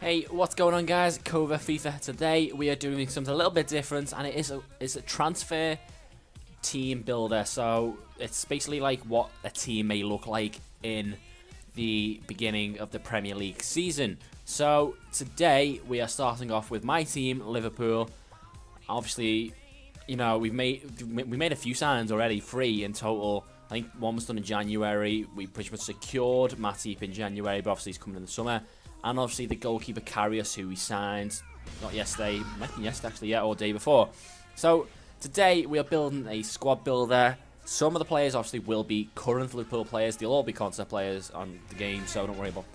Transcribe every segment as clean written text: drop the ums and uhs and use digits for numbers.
Hey, what's going on, guys? Cover FIFA. Today we are doing something a little bit different, and it's a transfer team builder. So it's basically like what a team may look like in the beginning of the Premier League season. So today we are starting off with my team, Liverpool. Obviously, you know, we made a few signings already, 3 in total. I think one was done in January. We pretty much secured Matip in January, but obviously he's coming in the summer. And obviously the goalkeeper Karius, who we signed, not yesterday, might be yesterday actually, yeah, or day before. So today we are building a squad builder. Some of the players obviously will be current Liverpool players. They'll all be concept players on the game, so don't worry about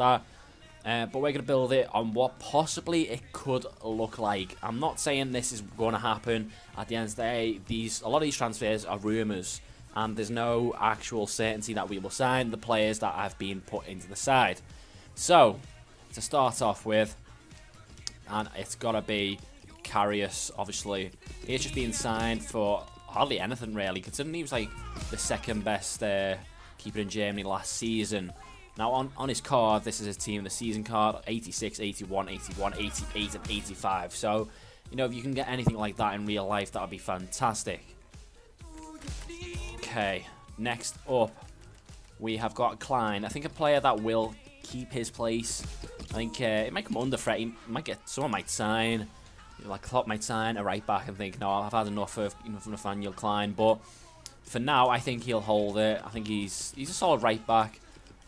that. But we're going to build it on what possibly it could look like. I'm not saying this is going to happen. At the end of the day, a lot of these transfers are rumours, and there's no actual certainty that we will sign the players that have been put into the side. So to start off with, and it's got to be Karius, obviously. He's just been signed for hardly anything, really, considering he was like the second best keeper in Germany last season. Now, on his card, this is his team of the season card, 86, 81, 81, 88, and 85. So, you know, if you can get anything like that in real life, that would be fantastic. Okay, next up, we have got Klein. I think a player that will keep his place. I think it might come under threat. He might get, someone might sign, like Klopp might sign a right back and think, no, I've had enough of Nathaniel Klein. But for now, I think he'll hold it. I think he's a solid right back.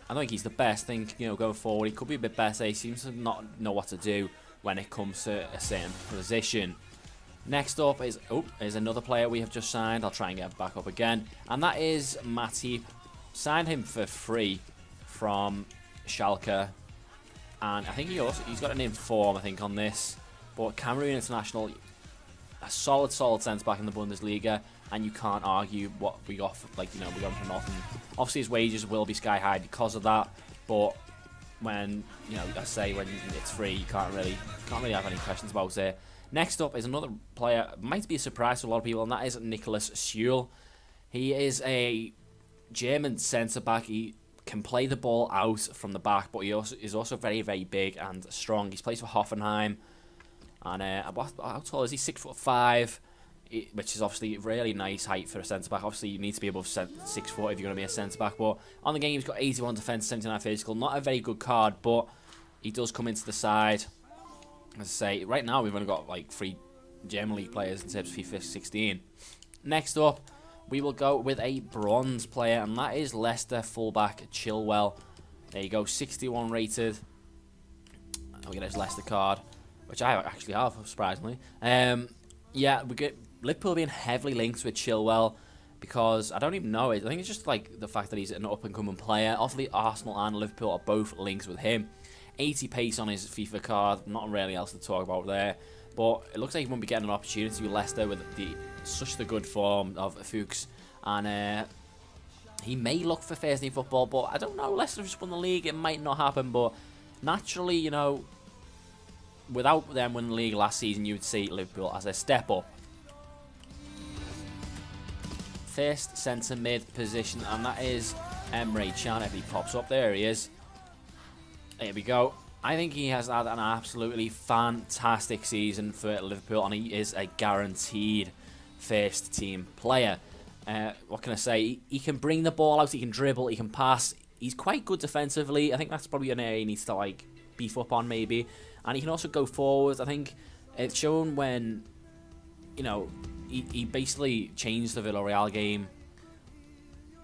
I don't think he's the best. I think, you know, going forward, he could be a bit better. He seems to not know what to do when it comes to a certain position. Next up is another player we have just signed. I'll try and get back up again, and that is Matip. Signed him for free from Schalke. And I think he's got an inform, I think, on this. But Cameroon International, a solid centre back in the Bundesliga, and you can't argue what we got for, like, you know, we got him for nothing. Obviously his wages will be sky high because of that, but when, you know, I say when it's free, you can't really have any questions about it. Next up is another player, might be a surprise to a lot of people, and that is Nicholas Schüle. He is a German centre back. He can play the ball out from the back, but he is also very, very big and strong. He's plays for Hoffenheim, and how tall is he? 6'5", which is obviously really nice height for a centre back. Obviously, you need to be above 6 foot if you're going to be a centre back. But on the game, he's got 81 defence, 79 physical. Not a very good card, but he does come into the side. As I say, right now we've only got like 3 German League players in terms of FIFA 16. Next up, we will go with a bronze player, and that is Leicester fullback Chilwell. There you go, 61 rated. I'll get his Leicester card, which I actually have, surprisingly. Yeah, we get Liverpool being heavily linked with Chilwell because I don't even know it. I think it's just like the fact that he's an up-and-coming player. Obviously, Arsenal and Liverpool are both linked with him. 80 pace on his FIFA card, not really else to talk about there. But it looks like he won't be getting an opportunity with Leicester with such the good form of Fuchs. And he may look for first team football, but I don't know. Leicester just won the league. It might not happen, but naturally, you know, without them winning the league last season, you would see Liverpool as a step up. First centre mid position, and that is Emre Can. If he pops up, there he is. There we go. I think he has had an absolutely fantastic season for Liverpool, and he is a guaranteed first team player. What can I say? He can bring the ball out, he can dribble, he can pass. He's quite good defensively. I think that's probably an area he needs to like beef up on maybe. And he can also go forward. I think it's shown when, you know, he basically changed the Villarreal game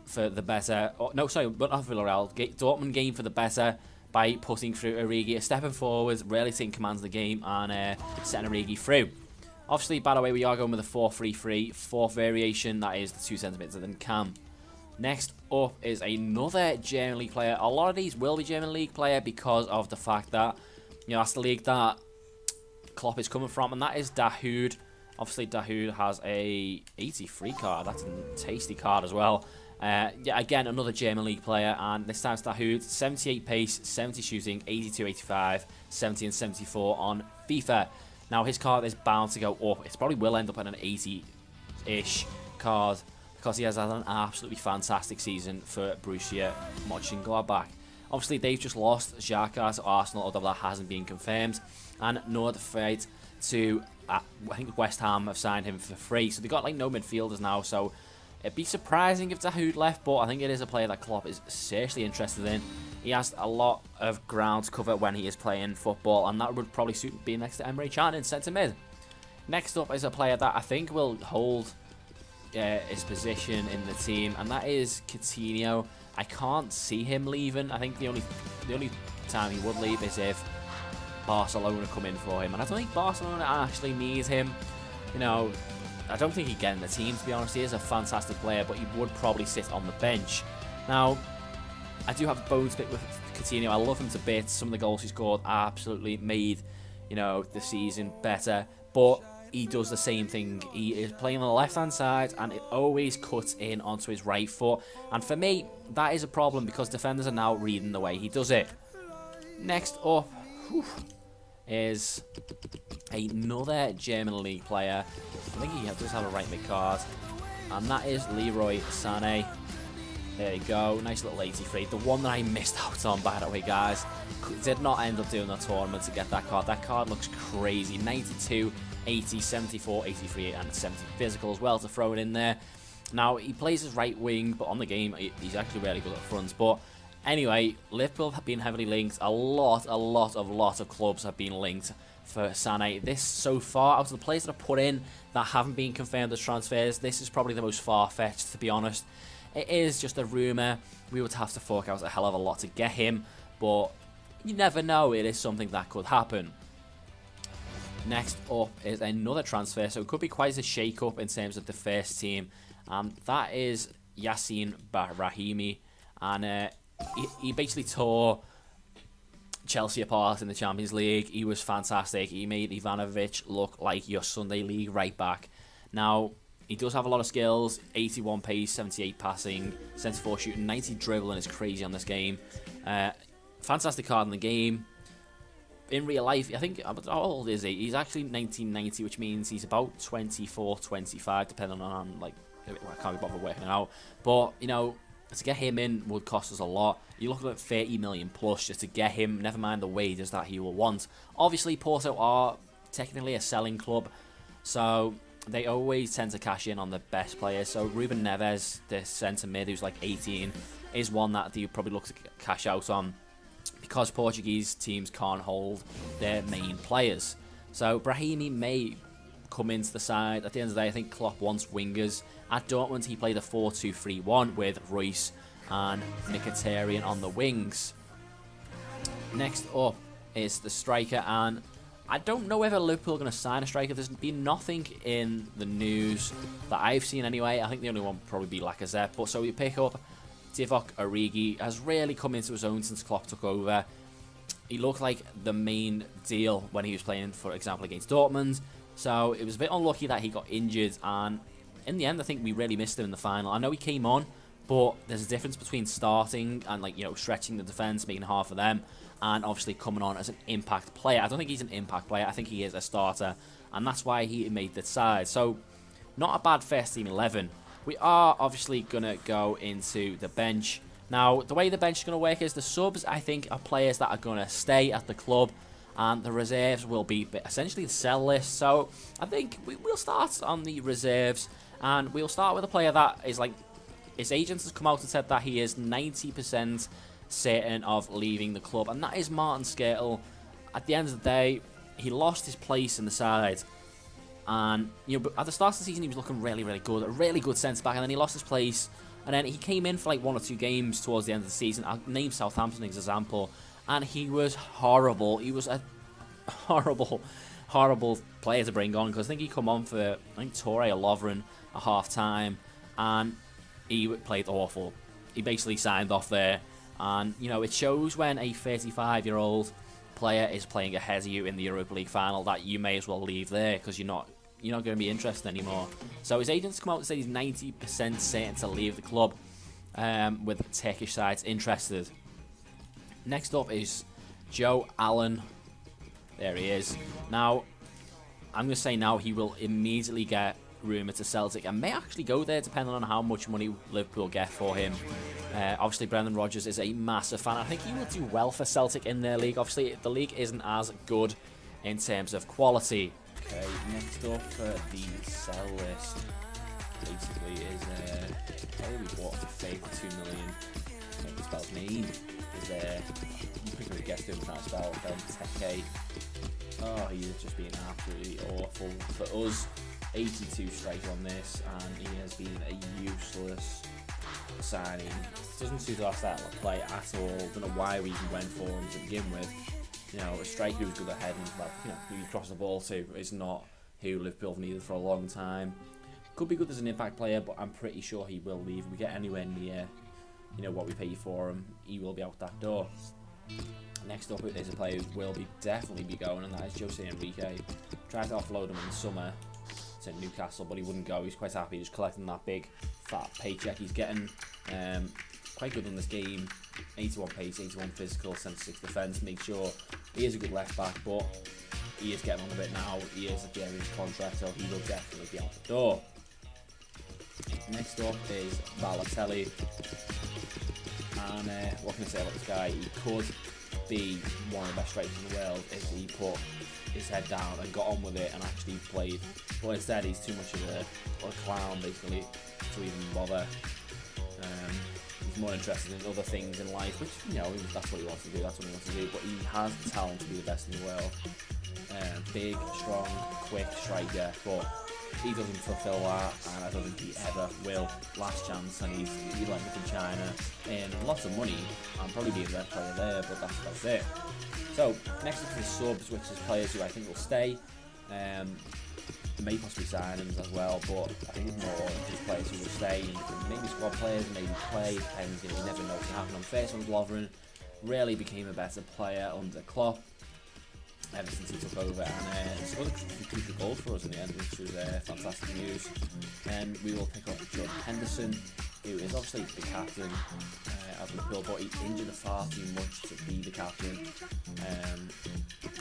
for the better. Oh, no, sorry, but not Villarreal. Dortmund game for the better by putting through Origi, stepping forward, really taking command of the game, and setting Origi through. Obviously, by the way, we are going with a 4-3-3, 4th variation. That is the 2 centimetres and Cam. Next up is another German League player. A lot of these will be German League player because of the fact that, you know, that's the league that Klopp is coming from, and that is Dahoud. Obviously, Dahoud has a 83 card. That's a tasty card as well. Yeah, again, another German League player, and this time it's Dahoud. 78 pace, 70 shooting, 82, 85, 70 and 74 on FIFA. Now, his card is bound to go up. It probably will end up at an 80-ish card because he has had an absolutely fantastic season for Borussia Mönchengladbach. Obviously, they've just lost Xhaka to Arsenal, although that hasn't been confirmed. And Noordvliet to, I think West Ham have signed him for free. So they've got like no midfielders now. So it'd be surprising if Dahoud left, but I think it is a player that Klopp is seriously interested in. He has a lot of ground to cover when he is playing football, and that would probably suit being next to Emre Can in centre mid. Next up is a player that I think will hold his position in the team, and that is Coutinho. I can't see him leaving. I think the only time he would leave is if Barcelona come in for him, and I don't think Barcelona actually need him. You know, I don't think he'd get in the team, to be honest. He is a fantastic player, but he would probably sit on the bench. Now, I do have bones to pick with Coutinho. I love him to bits. Some of the goals he scored absolutely made, you know, the season better, but he does the same thing. He is playing on the left-hand side, and it always cuts in onto his right foot. And for me, that is a problem because defenders are now reading the way he does it. Next up is another German league player. I think he does have a right mid card, and that is Leroy Sané. There you go, nice little 83. The one that I missed out on, by the way, guys. Did not end up doing the tournament to get that card. That card looks crazy. 92, 80, 74, 83, and 70 physical as well to throw it in there. Now, he plays his right wing, but on the game, he's actually really good up front. But anyway, Liverpool have been heavily linked. A lot of clubs have been linked for Sané. This, so far, out of the players that are put in that haven't been confirmed as transfers, this is probably the most far-fetched, to be honest. It is just a rumour. We would have to fork out a hell of a lot to get him, but you never know. It is something that could happen. Next up is another transfer, so it could be quite a shake-up in terms of the first team. That is Yassine Brahimi, and he basically tore Chelsea apart in the Champions League. He was fantastic. He made Ivanovic look like your Sunday League right back. Now, he does have a lot of skills. 81 pace, 78 passing, 74 shooting, 90 dribbling is crazy on this game. Fantastic card in the game. In real life, I think, how old is he? He's actually 1990, which means he's about 24, 25, depending on, like, I can't be bothered working it out. But, you know, to get him in would cost us a lot. You're looking at 30 million plus just to get him, never mind the wages that he will want. Obviously, Porto are technically a selling club, so they always tend to cash in on the best players. So Ruben Neves, the centre mid, who's like 18, is one that you probably look to cash out on because Portuguese teams can't hold their main players. So Brahimi may come into the side. At the end of the day, I think Klopp wants wingers. At Dortmund, he played a 4-2-3-1 with Reus and Mkhitaryan on the wings. Next up is the striker, and I don't know whether Liverpool are going to sign a striker. There's been nothing in the news that I've seen anyway. I think the only one would probably be Lacazette. But so we pick up Divock Origi. Has really come into his own since Klopp took over. He looked like the main deal when he was playing, for example, against Dortmund. So it was a bit unlucky that he got injured, and in the end, I think we really missed him in the final. I know he came on, but there's a difference between starting and, like, you know, stretching the defense, making half of them, and obviously coming on as an impact player. I don't think he's an impact player. I think he is a starter, and that's why he made the side. So, not a bad first team 11. We are obviously going to go into the bench. Now, the way the bench is going to work is the subs, I think, are players that are going to stay at the club, and the reserves will be essentially the sell list. So, I think we'll start on the reserves, and we'll start with a player that is like, his agent has come out and said that he is 90% certain of leaving the club, and that is Martin Skrtel. At the end of the day, he lost his place in the side, and you know, at the start of the season he was looking really good, a really good centre back, and then he lost his place, and then he came in for like 1 or 2 games towards the end of the season. I'll name Southampton as an example, and he was horrible. He was a horrible player to bring on, because I think he come on for, I think, Torre or Lovren at half time, and he played awful. He basically signed off there, and you know, it shows when a 35-year-old player is playing ahead of you in the Europa League final that you may as well leave there, because you're not going to be interested anymore. So his agents come out and say he's 90% certain to leave the club, with Turkish sides interested. Next up is Joe Allen. There he is. Now, I'm going to say now he will immediately get rumour to Celtic and may actually go there depending on how much money Liverpool get for him. Obviously, Brendan Rodgers is a massive fan. I think he will do well for Celtic in their league. Obviously, the league isn't as good in terms of quality. Okay, next up the sell list basically is probably we bought for 2 million. Maybe spells name is you quickly guess who I'm trying to spell. Teke. Oh, he is just being absolutely awful for us. 82 striker on this, and he has been a useless signing. Doesn't suit our style of play at all. Don't know why we even went for him to begin with. You know, a striker who's good ahead and who you cross the ball to is not who Liverpool have needed for a long time. Could be good as an impact player, but I'm pretty sure he will leave. If we get anywhere near, what we pay for him, he will be out that door. Next up is a player who will definitely be going, and that is Jose Enrique. Tried to offload him in the summer to Newcastle, but he wouldn't go. He's quite happy just collecting that big fat paycheck he's getting. Quite good in this game. 81 pace, 81 physical, 76 defence. Make sure he is a good left back, but he is getting on a bit now. He is at the end of his contract, so he will definitely be out the door. Next up is Balotelli, and what can I say about this guy? He could be one of the best strikers in the world if he put his head down and got on with it and actually played, but instead he's too much of a clown basically to even bother. He's more interested in other things in life, which that's what he wants to do, but he has the talent to be the best in the world. Big, strong, quick striker, but he doesn't fulfill that, and I don't think he ever will. Last chance, and he went in China, and lots of money, and probably be the best player there, but that's about it. So, next up is subs, which is players who I think will stay. There may possibly signings as well, but I think it's more just players who will stay. Maybe squad players, maybe play, depends, you never know what's going to happen. First one, Lovren really became a better player under Klopp ever since he took over, and scored a crucial goal for us in the end, which was fantastic news. And we will pick up Jordan Henderson, who is obviously the captain of Liverpool, but he injured far too much to be the captain.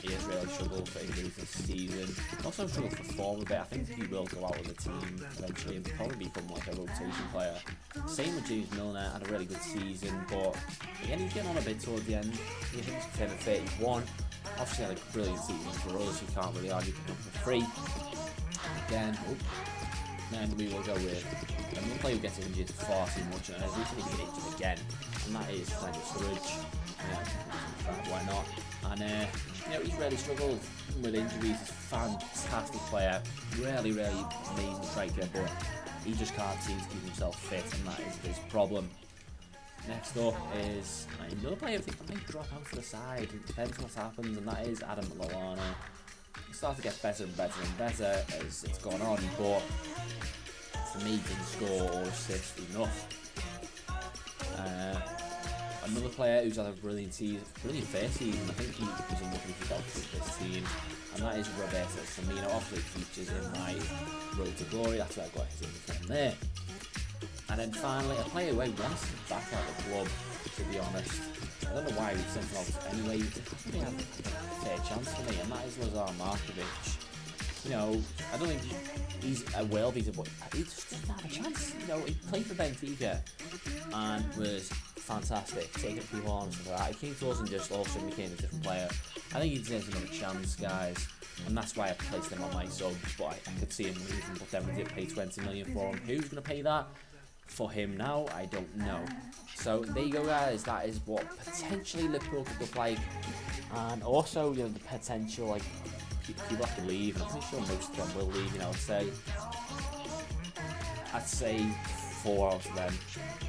He has really struggled for injuries this season. Also struggled to perform a bit. I think he will go out with the team eventually and probably become like a rotation player. Same with James Milner, had a really good season, but again he's getting on a bit towards the end. He thinks he's 10 and 31. Obviously had a brilliant season for us, you can't really argue picking up for free. Again, then we will go with another player who gets injured far too much, and has recently been injured again, and that is Daniel Sturridge. Why not? And he's really struggled with injuries. He's a fantastic player, really amazing striker, but he just can't seem to keep himself fit, and that is his problem. Next up is another player I think I might drop out to the side. It depends what happens, and that is Adam Lallana. He starts to get better and better as it's gone on, but for me, he didn't score or assist enough. Another player who's had a brilliant first season, I think he was unlucky to get to this team, and that is Roberto Firmino. Obviously features in my Road to Glory, that's where I got his info from there. And then finally, a player who wants to back out the club, to be honest. I don't know why we sent him out anyway. He hasn't had a fair chance for me, and that is Lazar Markovic. I don't think he's a world beater, but he just didn't have a chance. He played for Benfica and was fantastic, taking people on and stuff like that. He came to us and just all of a sudden became a different player. I think he deserves another chance, guys, and that's why I placed him on my subs, but I could see him leaving, but then we did pay 20 million for him. Who's going to pay that for him now? I don't know. So there you go, guys. That is what potentially Liverpool could look like, and also the potential people have to leave, and I'm pretty sure most of them will leave. I'd say 4 out of them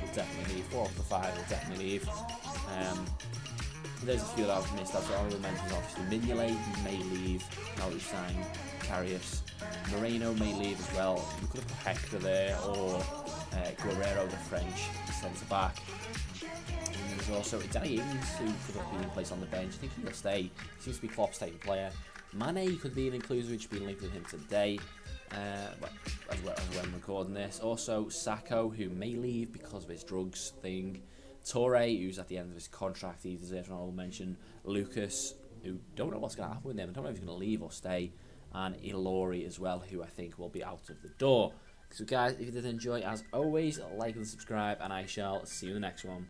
will definitely leave. 4 out of the 5 will definitely leave. There's a few that I've missed out. So I will mention obviously Mignolet may leave now that he's signed. Karius, Moreno may leave as well. We could have put Hector there, or Guerrero, the French centre back. And there's also Danny Ings, who could have been placed on the bench. I think he'll stay. He seems to be Klopp's type of player. Mane could be an inclusion, which has been linked with him today, as when recording this. Also Sacco, who may leave because of his drugs thing. Torre, who's at the end of his contract, he deserves an honourable mention. Lucas, who don't know what's going to happen with him. I don't know if he's going to leave or stay. and Ilori as well, who I think will be out of the door. So guys, if you did enjoy, as always, like and subscribe, and I shall see you in the next one.